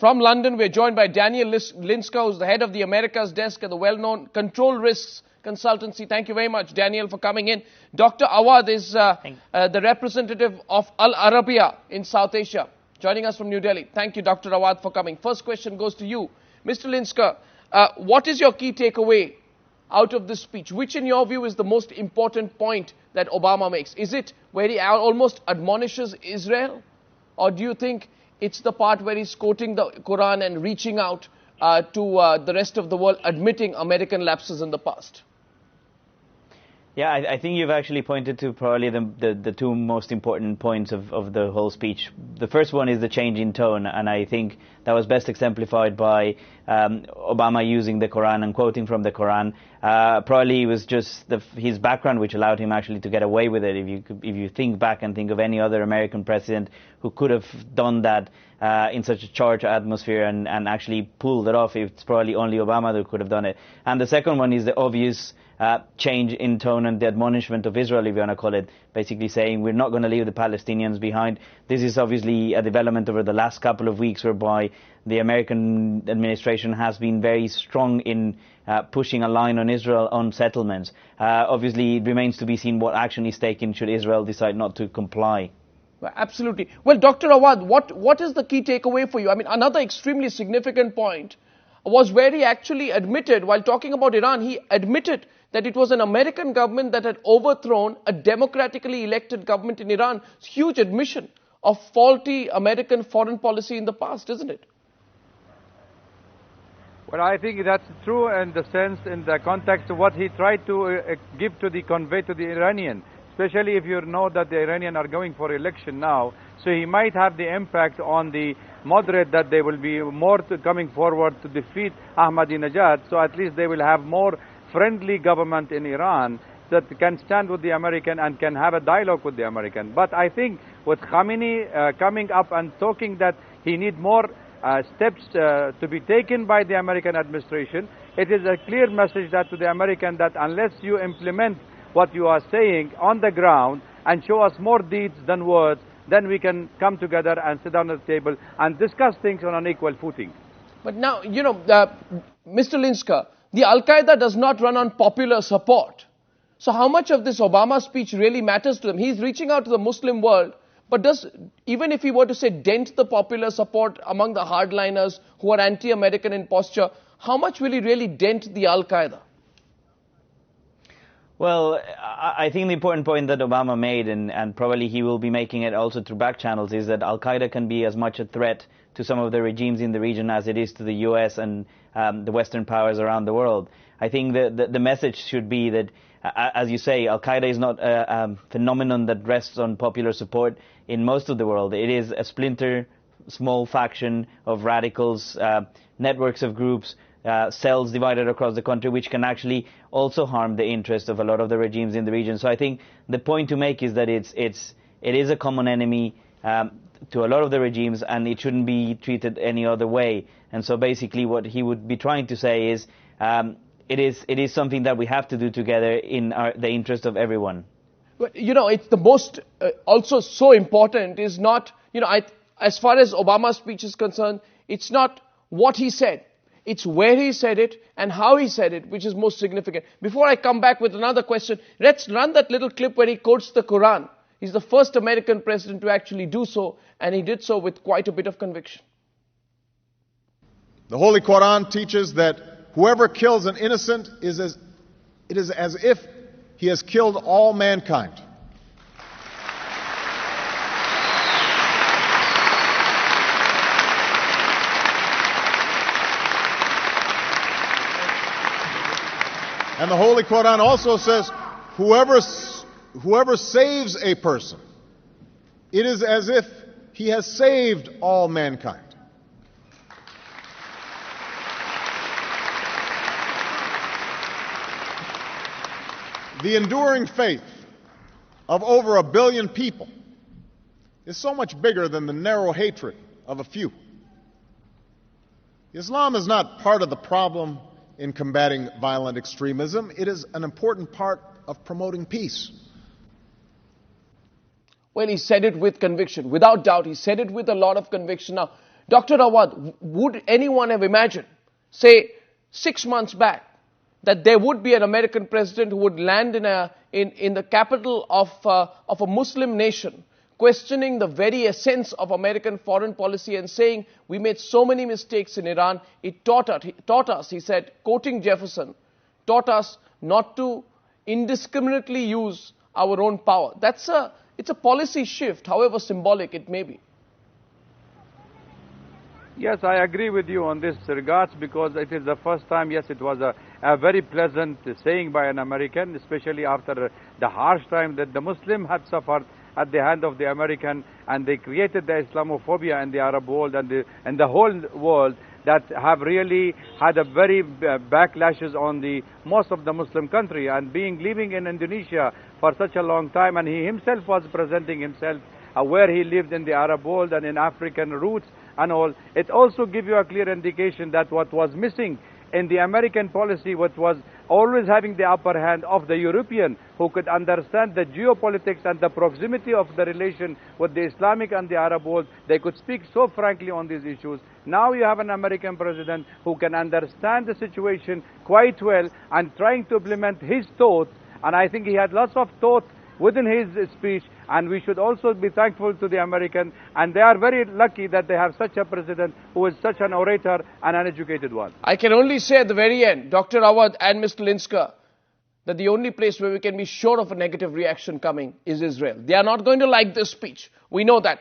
From London, we're joined by Daniel Linsker, who's the head of the Americas desk at the well-known Control Risks Consultancy. Thank you very much, Daniel, for coming in. Dr. Awwad is the representative of Arabiya in South Asia, joining us from New Delhi. Thank you, Dr. Awwad, for coming. First question goes to you. Mr. Linsker, what is your key takeaway out of this speech? Which, in your view, is the most important point that Obama makes? Is it where he almost admonishes Israel? Or do you think it's the part where he's quoting the Quran and reaching out to the rest of the world, admitting American lapses in the past? Yeah, I think you've actually pointed to probably the two most important points of the whole speech. The first one is the change in tone, and I think that was best exemplified by Obama using the Quran and quoting from the Quran. Probably it was just his background which allowed him actually to get away with it. If you think back and think of any other American president who could have done that in such a charged atmosphere and actually pulled it off, it's probably only Obama that could have done it. And the second one is the obvious change in tone and the admonishment of Israel, if you want to call it, basically saying we're not going to leave the Palestinians behind. This is obviously a development over the last couple of weeks whereby the American administration has been very strong in pushing a line on Israel on settlements. Obviously, it remains to be seen what action is taken should Israel decide not to comply. Absolutely. Well, Dr. Awwad, what is the key takeaway for you? I mean, another extremely significant point was where he actually admitted, while talking about Iran, he admitted that it was an American government that had overthrown a democratically elected government in Iran. It's a huge admission of faulty American foreign policy in the past, isn't it? Well, I think that's true in the sense, in the context of what he tried to convey to the Iranian, especially if you know that the Iranians are going for election now. So he might have the impact on the moderate that they will be more coming forward to defeat Ahmadinejad. So at least they will have more friendly government in Iran that can stand with the American and can have a dialogue with the American. But I think with Khamenei coming up and talking that he need more steps to be taken by the American administration, it is a clear message that to the American that unless you implement what you are saying on the ground and show us more deeds than words, then we can come together and sit down at the table and discuss things on an equal footing. But now, you know, Mr. Linsker, the Al-Qaeda does not run on popular support. So how much of this Obama speech really matters to them? He's reaching out to the Muslim world, but even if he were to say dent the popular support among the hardliners who are anti-American in posture, how much will he really dent the Al-Qaeda? Well, I think the important point that Obama made, and probably he will be making it also through back channels, is that Al-Qaeda can be as much a threat to some of the regimes in the region as it is to the US and the Western powers around the world. I think the message should be that, as you say, Al-Qaeda is not a phenomenon that rests on popular support in most of the world. It is a splinter, small faction of radicals, networks of groups, cells divided across the country, which can actually also harm the interests of a lot of the regimes in the region. So I think the point to make is that it is a common enemy to a lot of the regimes, and it shouldn't be treated any other way. And so basically what he would be trying to say is it is something that we have to do together in the interest of everyone. But, you know, it's the most also so important is not, you know, as far as Obama's speech is concerned, it's not what he said. It's where he said it and how he said it, which is most significant. Before I come back with another question, let's run that little clip where he quotes the Quran. He's the first American president to actually do so, and he did so with quite a bit of conviction. The Holy Quran teaches that whoever kills an innocent it is as if he has killed all mankind. And the Holy Quran also says, whoever saves a person, it is as if he has saved all mankind. The enduring faith of over 1 billion people is so much bigger than the narrow hatred of a few. Islam is not part of the problem in combating violent extremism. It is an important part of promoting peace. Well, he said it with conviction. Without doubt, he said it with a lot of conviction. Now, Dr. Awwad, would anyone have imagined, say 6 months back, that there would be an American president who would land in the capital of a Muslim nation, questioning the very essence of American foreign policy and saying, we made so many mistakes in Iran, it taught us, he said, quoting Jefferson, taught us not to indiscriminately use our own power. It's a policy shift, however symbolic it may be. Yes, I agree with you on this regards, because it is the first time, yes, it was a very pleasant saying by an American, especially after the harsh time that the Muslim had suffered at the hand of the American, and they created the Islamophobia in the Arab world and the whole world that have really had a very backlashes on the most of the Muslim country, and living in Indonesia for such a long time, and he himself was presenting himself where he lived in the Arab world and in African roots and all. It also gives you a clear indication that what was missing in the American policy, what was always having the upper hand of the European, who could understand the geopolitics and the proximity of the relation with the Islamic and the Arab world. They could speak so frankly on these issues. Now you have an American president who can understand the situation quite well and trying to implement his thoughts, and I think he had lots of thought within his speech, and we should also be thankful to the American, and they are very lucky that they have such a president who is such an orator and an educated one. I can only say at the very end, Dr. Awwad and Mr. Linsker, that the only place where we can be sure of a negative reaction coming is Israel. They are not going to like this speech. We know that.